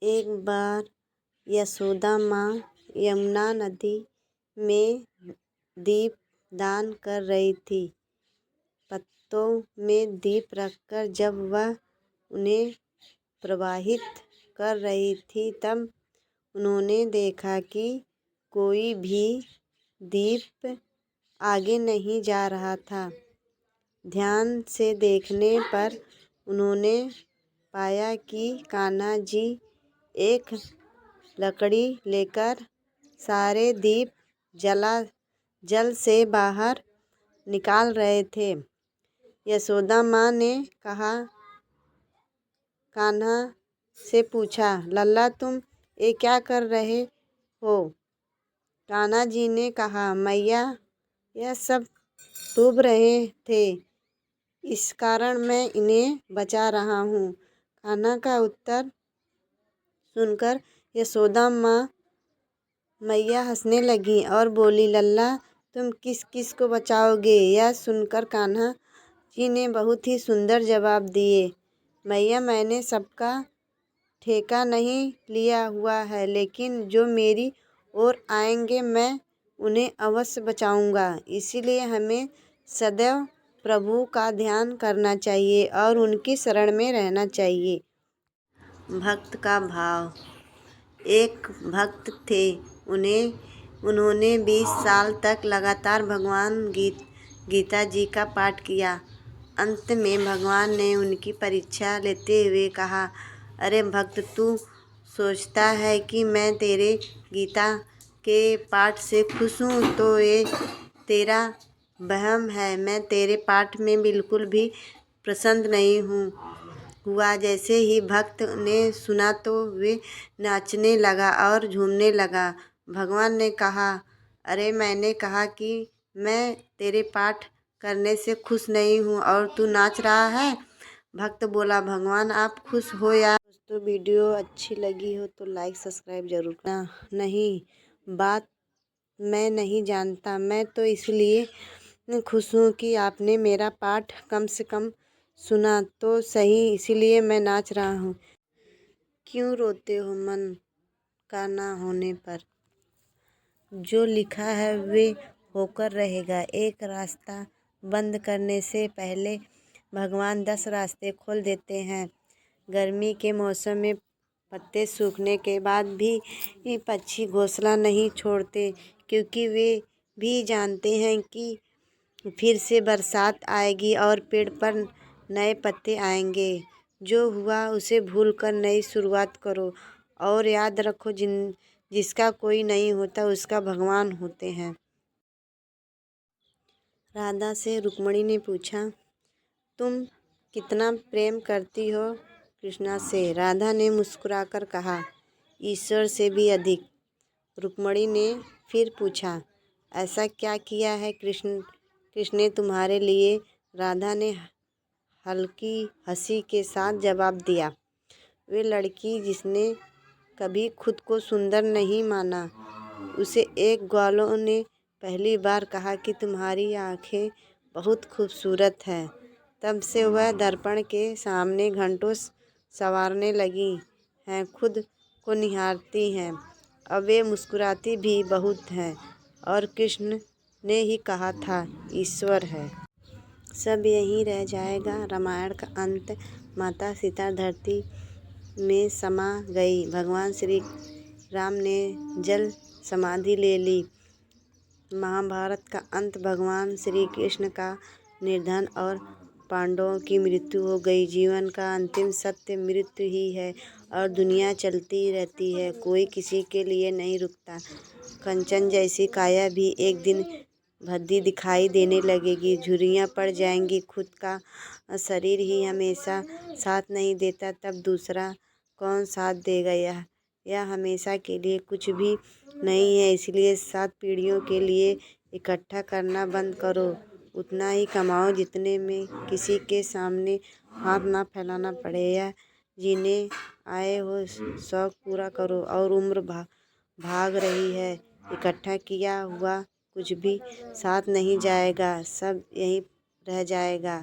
एक बार यशोदा माँ यमुना नदी में दीप दान कर रही थी। पत्तों में दीप रखकर जब वह उन्हें प्रवाहित कर रही थी तब उन्होंने देखा कि कोई भी दीप आगे नहीं जा रहा था। ध्यान से देखने पर उन्होंने पाया कि कान्हा जी एक लकड़ी लेकर सारे दीप जल से बाहर निकाल रहे थे। यशोदा माँ ने कान्हा से पूछा, लल्ला तुम ये क्या कर रहे हो? कान्हा जी ने कहा, मैया यह सब डूब रहे थे, इस कारण मैं इन्हें बचा रहा हूँ। कान्हा का उत्तर सुनकर यशोदा मैया हंसने लगी और बोली, लल्ला तुम किस किस को बचाओगे? यह सुनकर कान्हा जी ने बहुत ही सुंदर जवाब दिए, मैया मैंने सबका ठेका नहीं लिया हुआ है, लेकिन जो मेरी ओर आएंगे मैं उन्हें अवश्य बचाऊंगा। इसीलिए हमें सदैव प्रभु का ध्यान करना चाहिए और उनकी शरण में रहना चाहिए। भक्त का भाव। एक भक्त थे, उन्होंने 20 साल तक लगातार भगवान गीता जी का पाठ किया। अंत में भगवान ने उनकी परीक्षा लेते हुए कहा, अरे भक्त, तू सोचता है कि मैं तेरे गीता के पाठ से खुश हूँ तो ये तेरा वहम है। मैं तेरे पाठ में बिल्कुल भी प्रसन्न नहीं हुआ। जैसे ही भक्त ने सुना तो वे नाचने लगा और झूमने लगा। भगवान ने कहा, अरे मैंने कहा कि मैं तेरे पाठ करने से खुश नहीं हूँ और तू नाच रहा है। भक्त बोला, भगवान आप खुश हो या? दोस्तों वीडियो अच्छी लगी हो तो लाइक सब्सक्राइब जरूर करना। नहीं, बात मैं नहीं जानता, मैं तो इसलिए खुश हूँ कि आपने मेरा पाठ कम से कम सुना तो सही, इसीलिए मैं नाच रहा हूँ। क्यों रोते हो मन का ना होने पर? जो लिखा है वे होकर रहेगा। एक रास्ता बंद करने से पहले भगवान 10 रास्ते खोल देते हैं। गर्मी के मौसम में पत्ते सूखने के बाद भी पक्षी घोंसला नहीं छोड़ते, क्योंकि वे भी जानते हैं कि फिर से बरसात आएगी और पेड़ पर नए पत्ते आएंगे। जो हुआ उसे भूलकर नई शुरुआत करो और याद रखो, जिसका कोई नहीं होता उसका भगवान होते हैं। राधा से रुक्मिणी ने पूछा, तुम कितना प्रेम करती हो कृष्णा से? राधा ने मुस्कुराकर कहा, ईश्वर से भी अधिक। रुक्मिणी ने फिर पूछा, ऐसा क्या किया है कृष्ण ने तुम्हारे लिए? राधा ने हल्की हंसी के साथ जवाब दिया, वे लड़की जिसने कभी खुद को सुंदर नहीं माना, उसे एक ग्वालों ने पहली बार कहा कि तुम्हारी आंखें बहुत खूबसूरत हैं। तब से वह दर्पण के सामने घंटों संवारने लगी हैं, खुद को निहारती हैं। अब वे मुस्कुराती भी बहुत हैं और कृष्ण ने ही कहा था, ईश्वर है। सब यहीं रह जाएगा। रामायण का अंत। माता सीता धरती में समा गई। भगवान श्री राम ने जल समाधि ले ली। महाभारत का अंत। भगवान श्री कृष्ण का निधन और पांडवों की मृत्यु हो गई। जीवन का अंतिम सत्य मृत्यु ही है और दुनिया चलती रहती है, कोई किसी के लिए नहीं रुकता। कंचन जैसी काया भी एक दिन भद्दी दिखाई देने लगेगी, झुर्रियाँ पड़ जाएंगी। खुद का शरीर ही हमेशा साथ नहीं देता, तब दूसरा कौन साथ देगा? यह हमेशा के लिए कुछ भी नहीं है। इसलिए 7 पीढ़ियों के लिए इकट्ठा करना बंद करो। उतना ही कमाओ जितने में किसी के सामने हाथ ना फैलाना पड़े। या जीने आए हो शौक पूरा करो और उम्र भाग रही है, इकट्ठा किया हुआ कुछ भी साथ नहीं जाएगा, सब यहीं रह जाएगा।